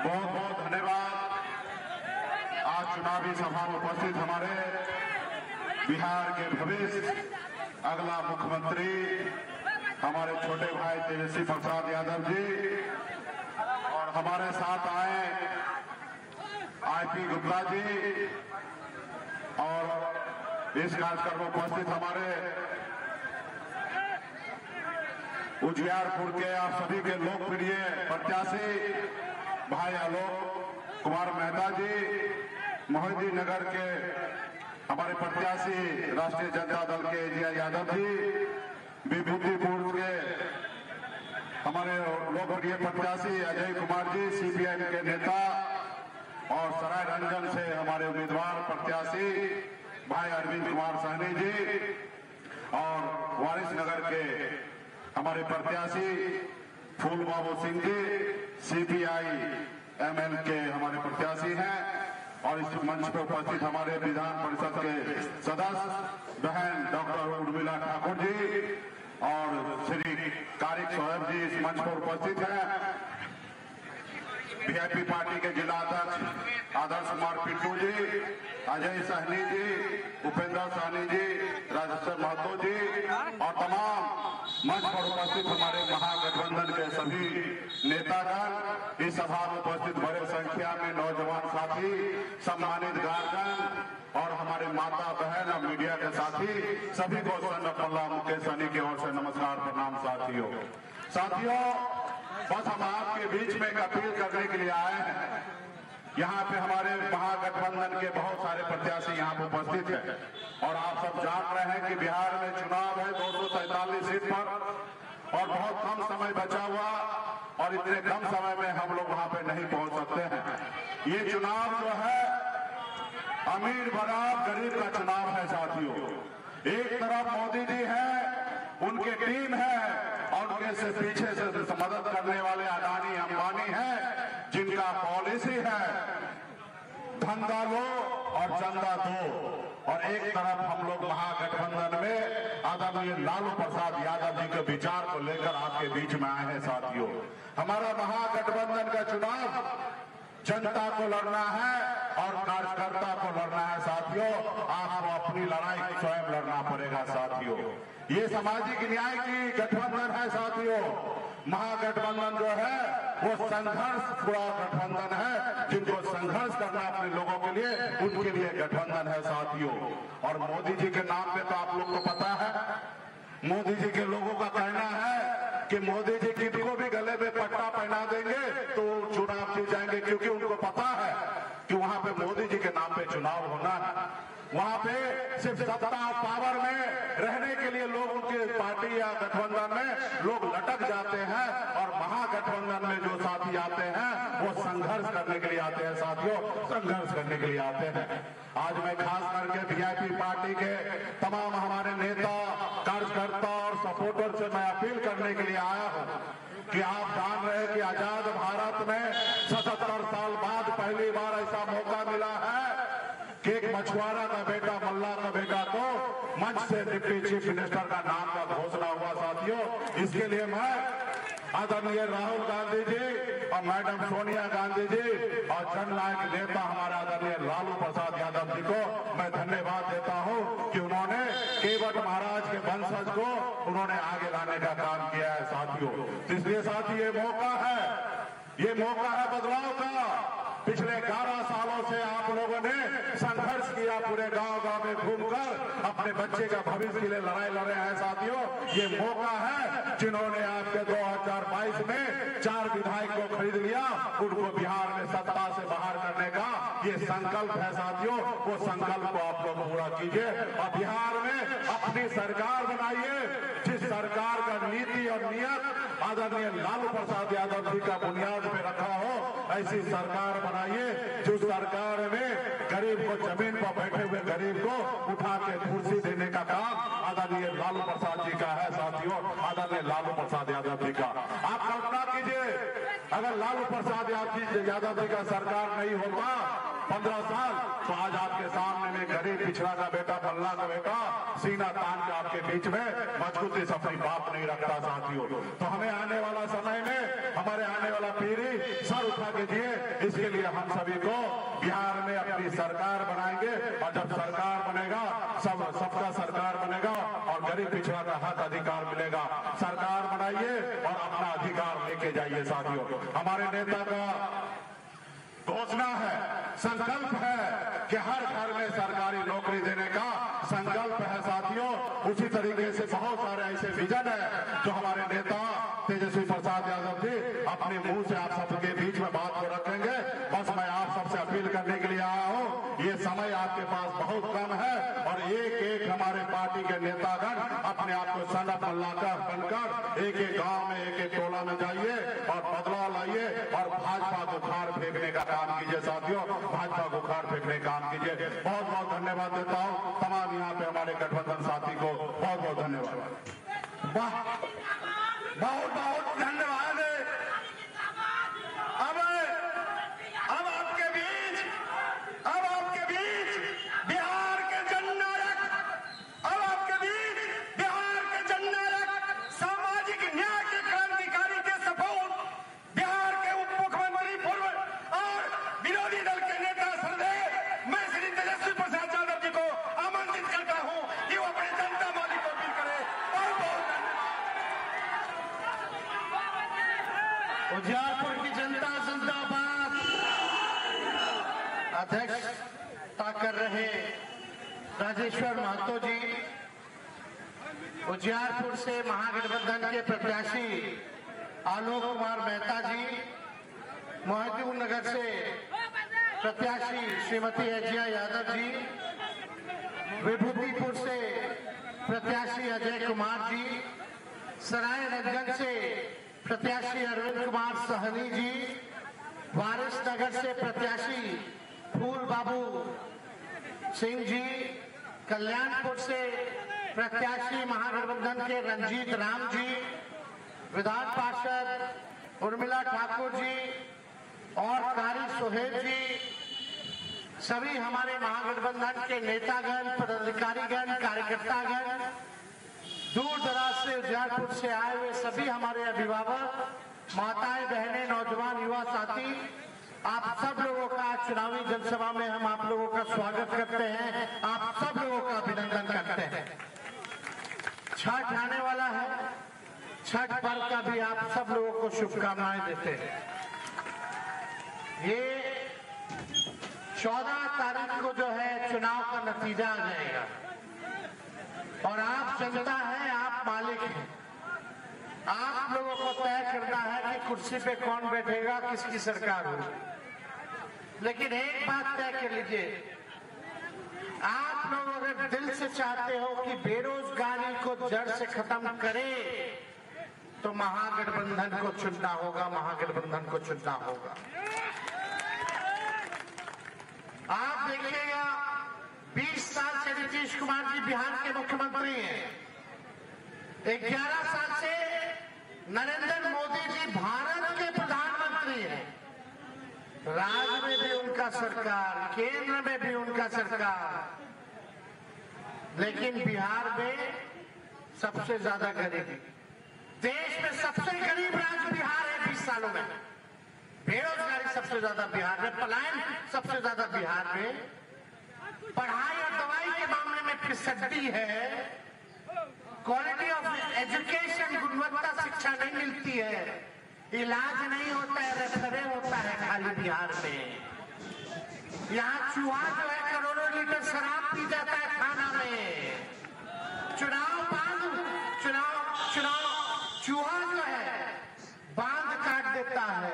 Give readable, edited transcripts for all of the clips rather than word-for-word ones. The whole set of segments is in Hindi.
बहुत बहुत धन्यवाद। आज चुनावी सभा में उपस्थित हमारे बिहार के भविष्य अगला मुख्यमंत्री हमारे छोटे भाई तेजस्वी प्रसाद यादव जी और हमारे साथ आए आईपी गुप्ता जी और इस कार्यक्रम में उपस्थित हमारे उजियारपुर के आप सभी के लोकप्रिय प्रत्याशी भाई आलोक कुमार मेहता जी, मोहिद्दीन नगर के हमारे प्रत्याशी राष्ट्रीय जनता दल के एजिया यादव जी, विभूतिपुर के हमारे लोकप्रिय प्रत्याशी अजय कुमार जी, सीपीएम के नेता और सराय रंजन से हमारे उम्मीदवार प्रत्याशी भाई अरविंद कुमार सहनी जी और वारिसनगर के हमारे प्रत्याशी फूल बाबू सिंह जी, सीपीआई एमएल के हमारे प्रत्याशी हैं और इस मंच पर उपस्थित हमारे विधान परिषद के सदस्य बहन डॉक्टर उर्मिला ठाकुर जी और श्री कारिक सोहेब जी इस मंच पर उपस्थित हैं। वीआईपी पार्टी के जिला अध्यक्ष आदर्श कुमार पिट्टू जी, अजय सहनी जी, उपेंद्र सहनी जी, राजेश्वर महतो जी और तमाम मंच पर उपस्थित हमारे महागठबंधन के सभी नेतागण, इस सभा में उपस्थित बड़े संख्या में नौजवान साथी, सम्मानित गार्जियन और हमारे माता बहन और मीडिया के साथी, सभी को सन पल्ला मुकेश सहनी की ओर से नमस्कार प्रणाम। साथियों बस हम आपके बीच में एक अपील करने के लिए आए हैं। यहाँ पे हमारे महागठबंधन के बहुत सारे प्रत्याशी यहाँ पे उपस्थित हैं और आप सब जान रहे हैं कि बिहार में चुनाव है 243 सीट पर और बहुत कम समय बचा हुआ और इतने कम समय में हम लोग वहाँ पे नहीं पहुँच सकते हैं। ये चुनाव जो है अमीर बनाम गरीब का चुनाव है साथियों। एक तरफ मोदी जी है, उनकी टीम है और उनके से पीछे से मदद करने वाले अडानी अंबानी हैं जिनका पॉलिसी है धंधा लो और चंदा दो। और एक तरफ हम लोग महागठबंधन में आदरणीय लालू प्रसाद यादव जी के विचार को लेकर आपके बीच में आए हैं साथियों। हमारा महागठबंधन का चुनाव जनता को लड़ना है और कार्यकर्ता को लड़ना है साथियों। आपको अपनी लड़ाई स्वयं लड़ना पड़ेगा साथियों। ये सामाजिक न्याय की गठबंधन है साथियों। महागठबंधन जो है वो संघर्ष पूरा गठबंधन है, जिनको संघर्ष करना अपने लोगों के लिए, उनके लिए गठबंधन है साथियों। और मोदी जी के नाम पे तो आप लोग को पता है, मोदी जी के लोगों का कहना है कि मोदी जी किनको भी गले में पट्टा पहना देंगे तो चुनाव जीत जाएंगे, क्योंकि उनको पता है कि वहां पे मोदी जी के नाम पे चुनाव होना है। वहां पे सिर्फ सत्ता पावर में रहने के लिए लोग उनके पार्टी या गठबंधन में लोग लटक जाते हैं और महागठबंधन में जो साथी आते हैं वो संघर्ष करने के लिए आते हैं साथियों, संघर्ष करने के लिए आते हैं। आज मैं खास करके वीआईपी पार्टी के तमाम हमारे नेता, कार्यकर्ता और सपोर्टर से मैं अपील करने के लिए आया हूँ कि आप जान रहे हैं कि आजाद भारत में 77 साल बाद पहली बार ऐसा मौका मिला है कि एक मछुआरा का बेटा, मल्ला का बेटा को मंच से डिप्टी चीफ मिनिस्टर का नाम का घोषणा हुआ साथियों। इसके लिए मैं आदरणीय राहुल गांधी जी और मैडम सोनिया गांधी जी और जननायक नेता हमारे आदरणीय लालू प्रसाद यादव जी को मैं धन्यवाद देता हूं कि उन्होंने केवट महाराज के वंशज को उन्होंने आगे लाने का काम किया है साथियों। इसलिए साथी ये मौका है बदलाव का। पिछले 11 सालों से आप लोगों ने संघर्ष किया, पूरे गांव-गांव में घूमकर अपने बच्चे का भविष्य के लिए लड़ाई लड़े हैं साथियों। ये मौका है, जिन्होंने आपके 2022 में 4 विधायक को खरीद लिया, उनको बिहार में सत्ता से बाहर करने का ये संकल्प है साथियों। वो संकल्प को आप लोग पूरा कीजिए और बिहार में अपनी सरकार बनाइए, जिस सरकार का नीति और नियत आदरणीय लालू प्रसाद यादव जी का बुनियाद पे रखा हो, ऐसी सरकार बनाइए जो सरकार में गरीब को, जमीन पर बैठे हुए गरीब को उठा के कुर्सी देने का काम आदरणीय लालू प्रसाद जी का है साथियों, आदरणीय लालू प्रसाद यादव जी का। आप कल्पना कीजिए अगर लालू प्रसाद यादव जी का सरकार नहीं होता 15 साल, तो आज आपके सामने में गरीब पिछड़ा का बेटा, बल्ला का बेटा सीना तान के आपके बीच में मजबूती से अपनी बात नहीं रखता साथियों। तो हमें आने वाला समय में, हमारे आने वाला पीढ़ी सर उठा के जिए, इसके लिए हम सभी को बिहार में अपनी सरकार बनाएंगे और जब सरकार बनेगा सबका सरकार बनेगा और गरीब पिछड़ा का हक अधिकार मिलेगा। सरकार बनाइए और अपना अधिकार लेके जाइए। साथियों, हमारे नेता का घोषणा है, संकल्प है कि हर घर में सरकारी नौकरी देने का संकल्प है। साथियों, उसी तरीके से बहुत सारे ऐसे विजन है जो हमारे नेता तेजस्वी प्रसाद यादव जी अपने मुंह से आप सबके बीच में बात को रखेंगे। बस मैं आप सबसे अपील करने के लिए आया हूं, ये समय आपके पास बहुत कम है और एक एक हमारे पार्टी के नेतागण अपने आप को सनक मल्लाकर बनकर एक एक गांव में एक एक टोला में जाइए और बदलाव लाइए और भाजपा को उखाड़ फेंकने का काम कीजिए। साथियों, भाजपा को उखाड़ फेंकने का काम कीजिए। बहुत बहुत धन्यवाद देता हूं तमाम यहाँ पे हमारे गठबंधन साथी को बहुत बहुत धन्यवाद। वाह, बहुत बहुत धन्यवाद। अब आपके बीच बिहार के जननायक, अब आपके बीच बिहार के जननायक, सामाजिक न्याय के क्रांतिकारी के सपूत, बिहार के उप मुख्यमंत्री पूर्व और विरोधी दल के नेता श्रद्धेय मैं श्री तेजस्वी प्रसाद यादव जी को आमंत्रित करता हूं कि वो अपने जनता माली को अपील करें। बहुत बहुत उजियारपुर की जनता जिंदाबाद। अध्यक्षता कर रहे राजेश्वर महतो जी, उजियारपुर से महागठबंधन के प्रत्याशी आलोक कुमार मेहता जी, मोहिद्दीन नगर से प्रत्याशी श्रीमती एजिया यादव जी, विभूतिपुर से प्रत्याशी अजय कुमार जी, सरायरंजन से प्रत्याशी अरविंद कुमार सहनी जी, वारिस नगर से प्रत्याशी फूल बाबू सिंह जी, कल्याणपुर से प्रत्याशी महागठबंधन के रंजीत राम जी, विधान पार्षद उर्मिला ठाकुर जी और कारी सोहेल जी, सभी हमारे महागठबंधन के नेतागण, पदाधिकारीगण, कार्यकर्तागण, दूर दराज से उजियारपुर से आए हुए सभी हमारे अभिभावक, माताएं, बहनें, नौजवान, युवा साथी, आप सब लोगों का चुनावी जनसभा में हम आप लोगों का स्वागत करते हैं, आप सब लोगों का अभिनंदन करते हैं। छठ आने वाला है, छठ पर्व का भी आप सब लोगों को शुभकामनाएं देते हैं। ये 14 तारीख को जो है चुनाव का नतीजा आ जाएगा और आप जनता है, आप मालिक हैं। आप लोगों को तय करना है कि कुर्सी पे कौन बैठेगा, किसकी सरकार होगी। लेकिन एक बात तय कर लीजिए, आप लोग अगर दिल से चाहते हो कि बेरोजगारी को जड़ से खत्म करें तो महागठबंधन को चुनना होगा, महागठबंधन को चुनना होगा। आप देखिएगा 20 साल से नीतीश कुमार जी बिहार के मुख्यमंत्री हैं, 11 साल से नरेंद्र मोदी जी भारत के प्रधानमंत्री हैं। राज्य में भी उनका सरकार, केंद्र में भी उनका सरकार, लेकिन बिहार में सबसे ज्यादा गरीबी, देश में सबसे गरीब राज्य बिहार है। 20 सालों में बेरोजगारी सबसे ज्यादा बिहार में, पलायन सबसे ज्यादा बिहार में, पढ़ाई और दवाई के मामले में फिसड्डी है, क्वालिटी ऑफ एजुकेशन, गुणवत्ता शिक्षा नहीं मिलती है, इलाज नहीं होता है, रेफरे होता है खाली बिहार में। यहाँ चूहा जो है करोड़ों लीटर शराब पी जाता है खाना में। चूहा जो है बांध काट देता है,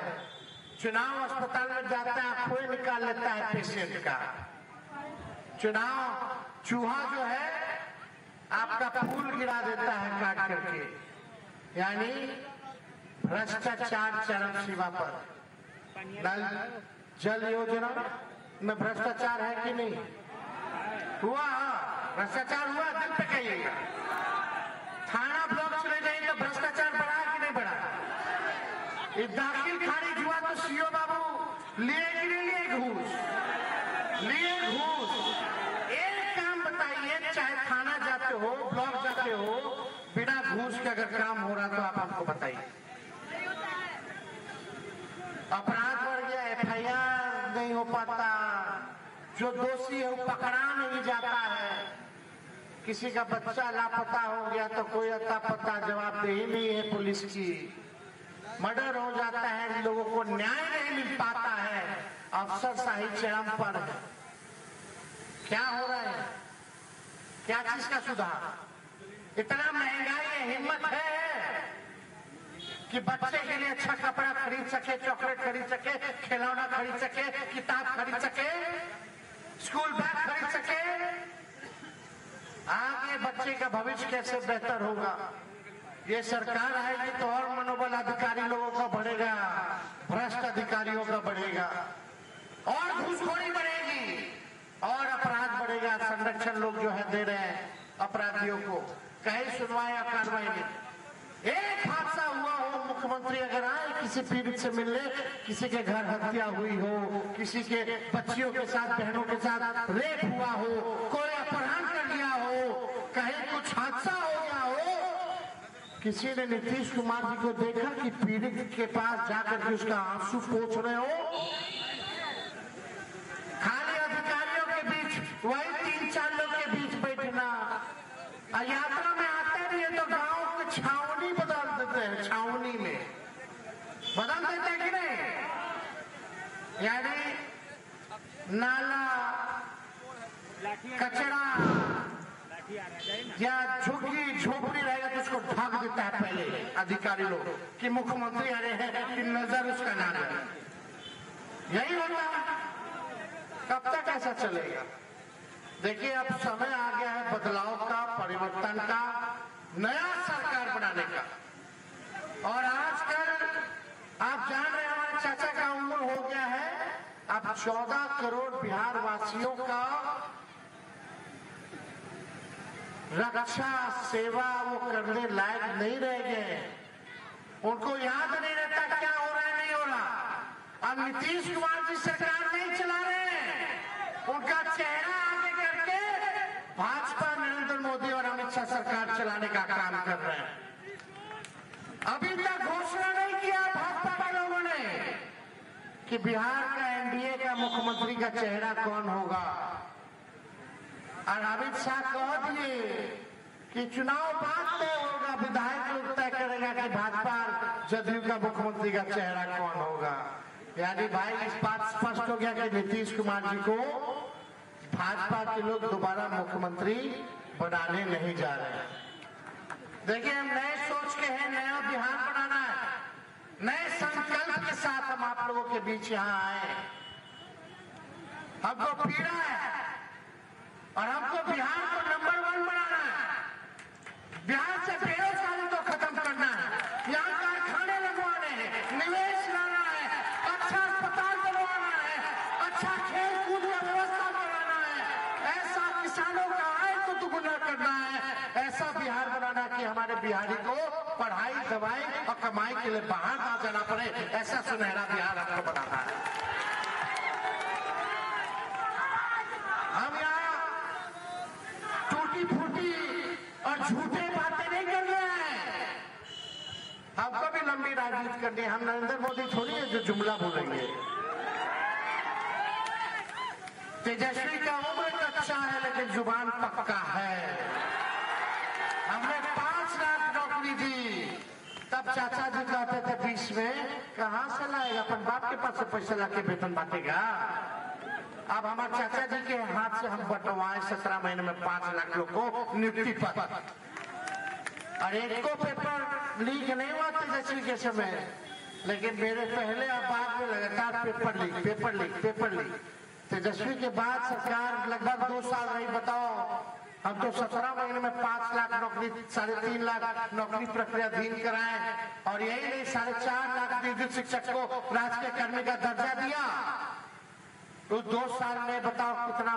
चुनाव अस्पताल में जाता है, आंखें निकाल लेता है पेशेंट का। चूहा जो है आपका फूल गिरा देता है काट करके, यानी भ्रष्टाचार चरम सीमा पर। नल जल योजना में भ्रष्टाचार है कि नहीं हुआ? भ्रष्टाचार हुआ, दिल पे कहिएगा। थाना ब्लॉक चले जाइए तो भ्रष्टाचार बढ़ा कि नहीं बढ़ा? दाखिल खारिज हुआ तो सीओ बाबू लिए कि नहीं लिए घूस? लिए घूस। एक काम बताइए, चाहे थाना जाते हो, ब्लॉक जाते हो, बिना घूस के अगर काम हो रहा तो आप हमको बताइए। अपराध बढ़ गया, FIR नहीं हो पाता, जो दोषी है वो पकड़ा नहीं जाता है। किसी का बच्चा लापता हो गया तो कोई अता पता जवाबदेही नहीं है पुलिस की। मर्डर हो जाता है, लोगों को न्याय नहीं मिल पाता है, अफसरशाही चरम पर है। क्या हो रहा है? क्या चीज का सुधार? इतना महंगाई है, हिम्मत है कि बच्चे के लिए अच्छा कपड़ा खरीद सके, चॉकलेट खरीद सके, खिलौना खरीद सके, किताब खरीद सके, स्कूल बैग खरीद सके। आगे बच्चे का भविष्य कैसे बेहतर होगा? ये सरकार आएगी तो और मनोबल अधिकारी लोगों का बढ़ेगा, भ्रष्ट अधिकारियों का बढ़ेगा, और घूसखोरी बढ़ेगी और अपराध बढ़ेगा। संरक्षण लोग जो है दे रहे हैं अपराधियों को, कहीं सुनवाई या कार्रवाई नहीं। एक हादसा हुआ हो, मुख्यमंत्री अगर आए किसी पीड़ित से मिलने, किसी के घर हत्या हुई हो, किसी के बच्चियों के साथ, बहनों के साथ रेप हुआ हो, कोई अपहरण कर लिया हो, कहीं कुछ हादसा हो गया हो, किसी ने नीतीश कुमार जी को देखा कि पीड़ित के पास जाकर के उसका आंसू पोंछ रहे हो? खाली अधिकारियों के बीच, वही 3-4 लोग के बीच बैठना। यात्रा में आते भी है तो गांव की छावनी बदल देते हैं, छावनी में बदल देते हैं कि नहीं? यानी नाला, कचरा या झुग्गी झोपड़ी रहेगा तो उसको ढक देता है पहले अधिकारी लोग कि मुख्यमंत्री आ रहे हैं कि नजर उसका ना जाए। यही होता है। कब तक ऐसा चलेगा? देखिए, अब समय आ गया है बदलाव का, परिवर्तन का, नया सरकार बनाने का। और आजकल आप जान रहे हैं हमारे चाचा का उम्र हो गया है, अब 14 करोड़ बिहार वासियों का रक्षा सेवा वो करने लायक नहीं रह गए। उनको याद नहीं रहता क्या हो रहा है, नहीं हो रहा। अब नीतीश कुमार जी सरकार नहीं चला रहे, उनका चेहरा आगे करके भाजपा, नरेंद्र मोदी और अमित शाह सरकार चलाने का काम कर रहे हैं। अभी तक घोषणा नहीं किया भाजपा के लोगों ने कि बिहार का एनडीए का मुख्यमंत्री का चेहरा कौन होगा। और अमित शाह कह दिए कि चुनाव बाद तय होगा, विधायक लोग तय करेगा कि भाजपा जदयू का मुख्यमंत्री का चेहरा कौन होगा। यानी भाई इस बात स्पष्ट हो गया कि नीतीश कुमार जी को भाजपा के लोग दोबारा मुख्यमंत्री बनाने नहीं जा रहे हैं। देखिए, हम नए सोच के हैं, नया बिहार बनाना है, नए संकल्प के साथ हम आप लोगों के बीच यहाँ आए। हमको पीड़ा है और हमको बिहार को नंबर 1 बनाना है। बिहार से बेरोजगारी को खत्म करना है, यहाँ कारखाने लगवाने हैं, निवेश लाना है, अच्छा अस्पताल बनवाना है, अच्छा खेल कूद का व्यवस्था बनाना है, ऐसा किसानों का आय को दुगुना करना है, ऐसा बिहार बनाना कि हमारे बिहारी को पढ़ाई, दवाई और कमाई के लिए बाहर ना जाना पड़े। ऐसा सुनहरा बिहार आपको बनाना है। हम यहाँ टूटी फूटी और झूठे बातें नहीं कर रहे हैं। हमको भी लंबी राजनीति करनी है। हम नरेंद्र मोदी थोड़ी है जो जुमला बोलेंगे। तेजस्वी का उम्र कच्चा है लेकिन जुबान पक्का है। हमने 5 लाख नौकरी दी, तब चाचा जी कहते थे 20 में कहां से लाएगा, अपन बाप के पास से पैसा लाके वेतन बांटेगा। अब हमारे चाचा जी के हाथ से हम बंटवाए 17 महीने में 5 लाख लोग को नियुक्ति पर। और एक को पेपर लीक नहीं हुआ तेजस्वी के समय, लेकिन मेरे पहले और बाद में लगातार पेपर लीक। तेजस्वी के बाद सरकार लगभग 2 साल रही। बताओ, हम तो 17 महीने में 5 लाख नौकरी, 3.5 लाख नौकरी प्रक्रियाधीन कराए, और यही नहीं 4.5 लाख नियोजित शिक्षक को राजकीय कर्मी का दर्जा दिया। तो 2 साल में बताओ कितना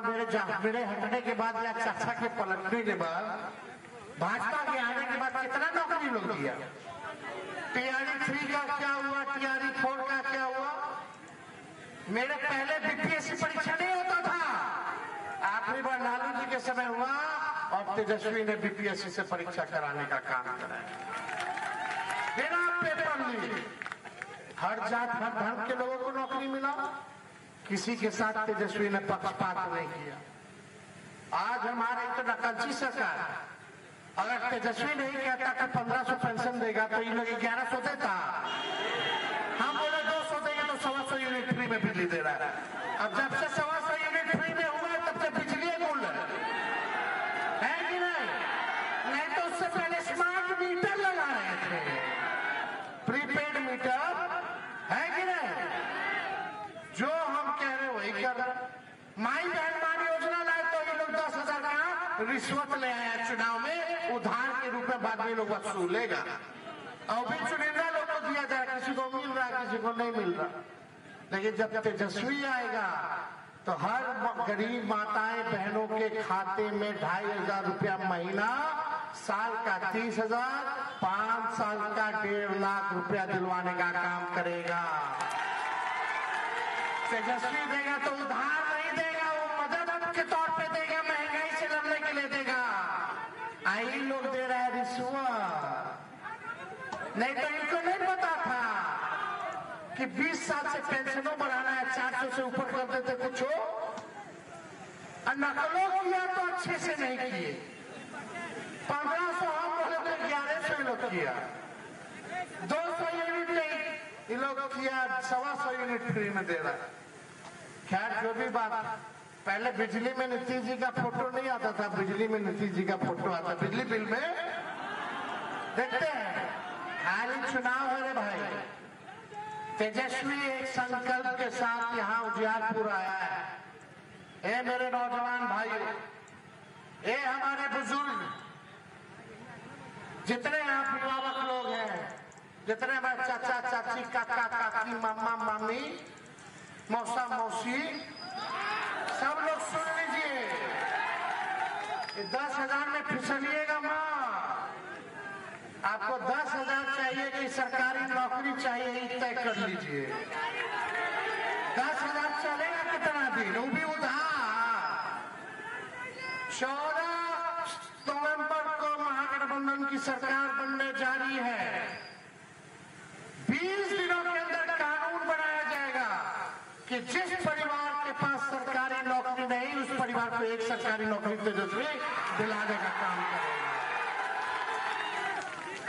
मेरे हटने के बाद या चाचा के पलटने के बाद, भाजपा के आने के बाद कितना नौकरी लोग दिया। टीआरई 3 का क्या हुआ, टीआरई 4 का क्या हुआ। मेरे पहले बीपीएससी परीक्षा नहीं होता था, आखिरी बार लालू जी के समय हुआ, और तेजस्वी ने बीपीएससी से परीक्षा कराने का काम कराया। बिना पेपर लिए हर जात हर धर्म के लोगों को नौकरी मिला। किसी के साथ तेजस्वी ने पक्षपात नहीं किया। आज हमारे तो नकलची सरकार है। अगर तेजस्वी नहीं कहता कि 1500 पेंशन देगा तो ये लोग 1100 देता। हम बोले 200 देंगे तो 125 यूनिट फ्री में बिजली दे रहा है। अब जब से 125 यूनिट फ्री में हुआ तब से बिजली गुल है कि नहीं? नहीं तो उससे पहले स्मार्ट मीटर लगा रहे थे, प्रीपेड मीटर, है कि नहीं? जो हम कह रहे वही कर रहे। माई बहन मान योजना लाए तो ये लोग 10,000 का रिश्वत ले आया चुनाव में, उधार के रूप में बाद में लोग वसूलेगा। और भी चुनिंदा लोग को दिया जाए, किसी को मिल रहा है किसी को नहीं मिल रहा। लेकिन जब तेजस्वी आएगा तो हर गरीब माताएं बहनों के खाते में 2,500 रुपया महीना, साल का 30,000, 5 साल का 1.5 लाख रुपया दिलवाने का काम करेगा। तेजस्वी देगा तो उधार नहीं देगा, वो मदद के तौर पे देगा, महंगाई से लड़ने के लिए देगा। आई लोग दे रहा है रिश्वत। नहीं तो इनको नहीं पता था कि 20 साल से पेंशनों बढ़ाना है, 400 से ऊपर कर देते कुछ हो। और नकलों किया तो अच्छे से नहीं किए। 1500 हम बोले तो 1100 लोग किया। 200 यूनिट नहीं, ये लोग किया 125 यूनिट फ्री में दे रहा है। खैर जो भी बात, पहले बिजली में नीतीश जी का फोटो नहीं आता था, बिजली में नीतीश जी का फोटो आता। बिजली बिल में देखते हैं, हाल ही चुनाव है रे भाई। तेजस्वी एक संकल्प के साथ यहाँ उजियारपुर आया है। ए मेरे नौजवान भाइयों, ए हमारे बुजुर्ग, जितने यहाँ अभिभावक लोग हैं, जितने हमारे चाचा चाची, काका काकी, मामा मामी, मौसा मौसी, सब लोग सुन लीजिए। 10,000 में फिसलिएगा माँ। आपको 10,000 चाहिए कि सरकारी नौकरी चाहिए, ये तय कर लीजिए। 10,000 चलेगा कितना दिन, वो भी उधार। 14 नवंबर को महागठबंधन की सरकार बनने जा रही है। 20 दिनों के अंदर कानून बनाया जाएगा कि जिस परिवार के पास सरकारी नौकरी नहीं, उस परिवार को एक सरकारी नौकरी तेजस्वी दिलाने का काम करेगा।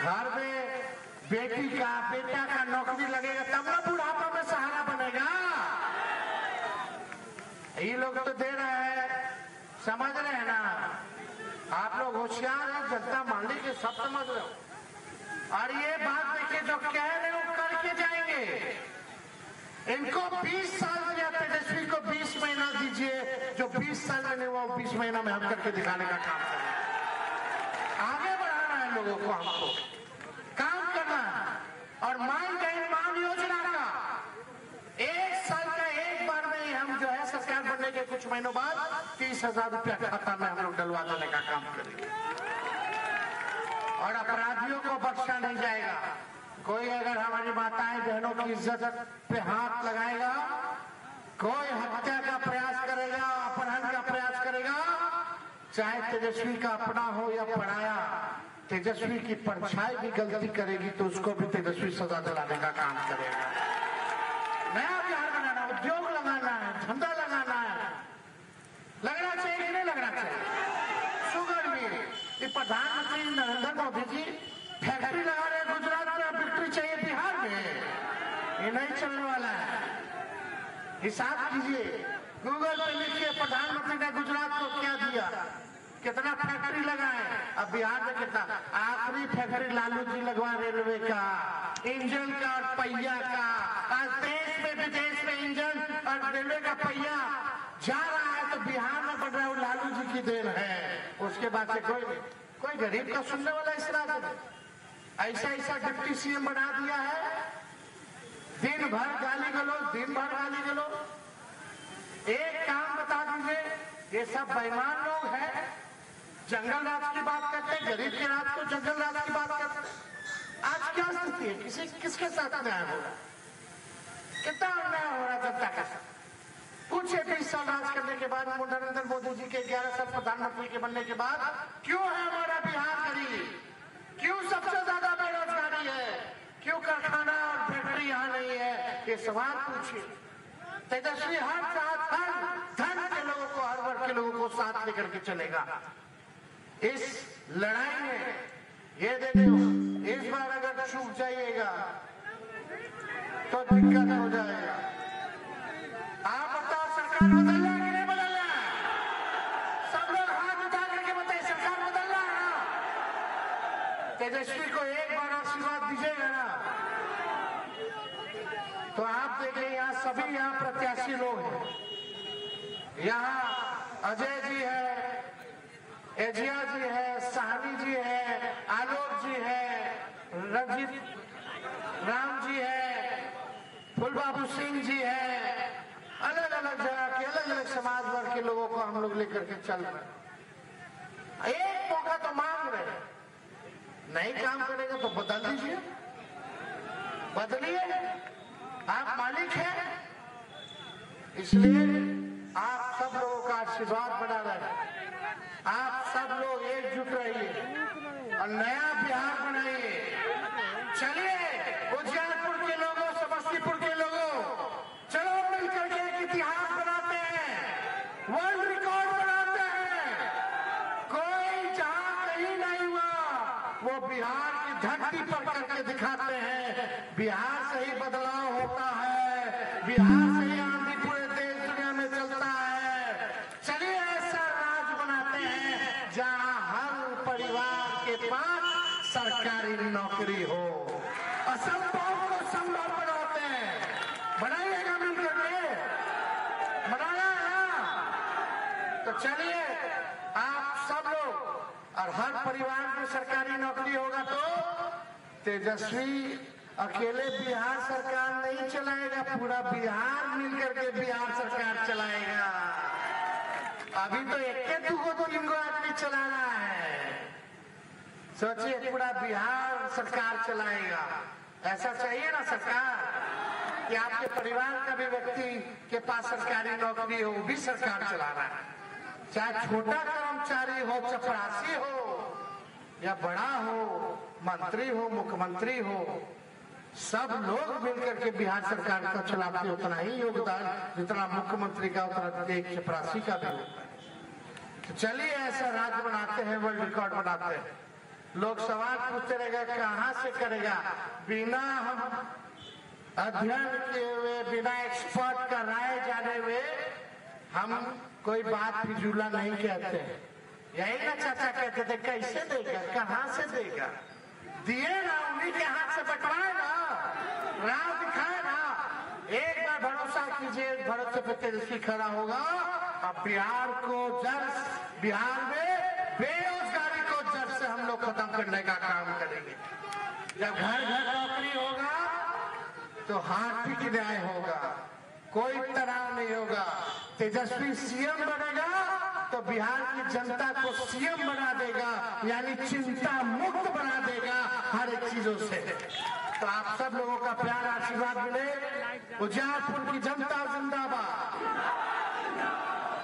घर में बेटी का बेटा का नौकरी लगेगा तब ना बुढ़ापा में सहारा बनेगा। ये लोग तो दे रहे हैं, समझ रहे हैं ना? आप लोग होशियार हैं, जनता मान ली कि सब समझ रहे हो। और ये बात देखिए, जो कह रहे हो करके जाएंगे। इनको 20 साल दिया, तेजस्वी को 20 महीना दीजिए। जो 20 साल में नहीं हुआ, 20 महीना में हम करके दिखाने का काम करें। आगे बढ़ाना है लोगों को, हमको काम करना है। और मान योजना का 1 साल का एक बार में ही हम जो है सरकार बनने के कुछ महीनों बाद 30,000 रुपया खाता में हम लोग डलवा देने का काम करेंगे। और अपराधियों को बख्शा नहीं जाएगा। कोई अगर हमारी माताएं बहनों की इज्जत पे हाथ लगाएगा, कोई हत्या का प्रयास करेगा, अपहरण का प्रयास करेगा, चाहे तेजस्वी का अपना हो या पराया, तेजस्वी की परछाई भी गलती करेगी तो उसको भी तेजस्वी सजा दिलाने का काम करेगा। नया बिहार बनाना, उद्योग लगाना है, धंधा लगाना है। लगना चाहिए कि नहीं लगना चाहिए? शुगर मिल, ये प्रधानमंत्री नरेंद्र मोदी जी फैक्ट्री लगा रहे हैं गुजरात में, बिक्री चाहिए बिहार में। ये नहीं चलने वाला है। हिसाब कीजिए, गूगल पे लिखिए प्रधानमंत्री ने गुजरात को क्या दिया, कितना फैक्ट्री लगाए। अब बिहार में कितना? आखिरी फैक्ट्री लालू जी लगवा रेलवे का, इंजन का और पहिया का। आज देश में विदेश में इंजन और रेलवे का पहिया जा रहा है तो बिहार में बढ़ रहा है, वो लालू जी की देन है। उसके बाद से कोई गरीब का सुनने वाला इस राज्य में। ऐसा डिप्टी सीएम बना दिया है, दिन भर गाली गलो। एक काम बता दीजिए, ये सब बेईमान लोग हैं, जंगल राज की बात करते हैं, गरीब के राज को जंगल राज की बात करते हैं। आज क्या स्थिति है? किसके साथ अन्याय हो रहा है? कितना अन्याय हो रहा है जनता के साथ? कुछ 20 साल राज करने के बाद, नरेंद्र मोदी जी के 11 साल प्रधानमंत्री के बनने के बाद क्यों है हमारा बिहार गरीब? क्यों सबसे ज्यादा बेरोजगारी है? क्यों कारखाना और फैक्ट्री यहाँ नहीं है? ये सवाल पूछिए। तेजस्वी हर धन के लोगों को, हर वर्ग के लोगों को साथ लेकर के चलेगा। इस लड़ाई में ये देखो, इस बार अगर चूक जाइएगा तो दिक्कत हो जाएगा। आप बताओ, सरकार बदलना है कि नहीं बदलना है? सब लोग हाथ उठा करके बताइए, सरकार बदलना है ना? तेजस्वी को एक बार आशीर्वाद दीजिएगा ना। तो आप देखिए, यहाँ सभी यहाँ प्रत्याशी लोग हैं। यहाँ अजय जी है, एजिया जी है, साहनी जी है, आलोक जी है, रंजीत राम जी है, फुलबाबू सिंह जी है। अलग अलग जगह के अलग अलग समाज वर्ग के लोगों को हम लोग लेकर के चल रहे हैं। एक मौका तो मांग रहे हैं, नहीं काम करेगा तो बदल दीजिए, बदलिए। आप मालिक हैं, इसलिए आप सब लोगों का आशीर्वाद बना रहे। आप सब लोग एकजुट रहिए और नया बिहार बनाइए। चलिए उज्जैनपुर के लोगों, समस्तीपुर के लोगों, चलो मिलकर के एक इतिहास बनाते हैं, वर्ल्ड रिकॉर्ड बनाते हैं। कोई जहां कहीं नहीं हुआ वो बिहार की धरती पर करके दिखाते हैं। बिहार से ही बदलाव होता है, बिहार से ही आंधी पूरे देश दुनिया में चलता है। चलिए ऐसा राज बनाते हैं जहां हर परिवार के पास सरकारी नौकरी हो। असंभव को संभव बनाते हैं। बनाइएगा मिलकर के, बनाना है ना? तो चलिए आप सब लोग, और हर परिवार में सरकारी नौकरी होगा तो तेजस्वी अकेले बिहार सरकार नहीं चलाएगा, पूरा बिहार मिलकर के बिहार सरकार चलाएगा। अभी तो एक दो तीन गो आदमी चलाना है, सोचिए पूरा बिहार सरकार चलाएगा। ऐसा चाहिए ना सरकार कि आपके परिवार का भी व्यक्ति के पास सरकारी नौकरी हो, वो भी सरकार चला रहा है। चाहे छोटा कर्मचारी हो, चपरासी हो या बड़ा हो, मंत्री हो, मुख्यमंत्री हो, सब लोग मिलकर के बिहार सरकार का चलाते, उतना ही योगदान जितना मुख्यमंत्री का उतना एक चपरासी का भी होता है। तो चलिए ऐसा राज्य बनाते हैं, वर्ल्ड रिकॉर्ड बनाते हैं। लोग सवाल पूछते रहेगा कहाँ से करेगा? बिना हम अध्ययन किए हुए, बिना एक्सपर्ट का राय जाने हुए हम कोई बात फिजूला नहीं कहते। यही ना चाचा कहते थे, कैसे देगा, कहाँ से देगा? दिए ना, उन्हीं के हाथ से बंटवाए ना, राह दिखाए ना। एक बार भरोसा कीजिए, भरोसे पे तेजस्वी खड़ा होगा। अब बिहार को जड़, बिहार में बेरोजगारी को जड़ से हम लोग खत्म करने का काम करेंगे। जब घर घर नौकरी होगा तो हार्दिक न्याय होगा, कोई तनाव नहीं होगा। तेजस्वी सीएम बनेगा तो बिहार की जनता को सीएम बना देगा, यानी चिंता मुक्त बना देगा हर एक चीजों से। तो आप सब लोगों का प्यार आशीर्वाद मिले। उज्जैनपुर की जनता जिंदाबाद।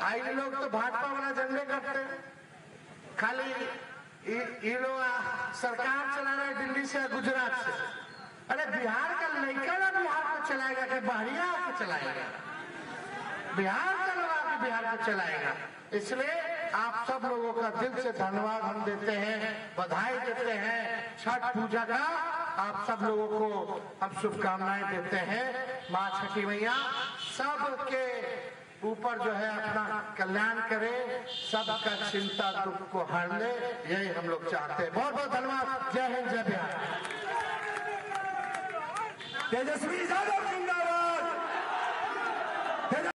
आई लोग तो भाजपा वाला झंडे करते हैं, खाली ये लोग सरकार चला रहे दिल्ली से, गुजरात से। अरे बिहार का लड़का ना बिहार को चलाएगा कि बाहरिया को चलाएगा? बिहार का लोग बिहार को चलाएगा। इसलिए आप सब लोगों का दिल से धन्यवाद हम देते हैं, बधाई देते हैं। छठ पूजा का आप सब लोगों को हम शुभकामनाएं देते हैं। माँ छठी मैया सबके ऊपर जो है अपना कल्याण करे, सबका चिंता दुख को हर ले, यही हम लोग चाहते हैं। बहुत बहुत धन्यवाद। जय हिंद, जय बिहार। तेजस्वी यादव जिंदाबाद।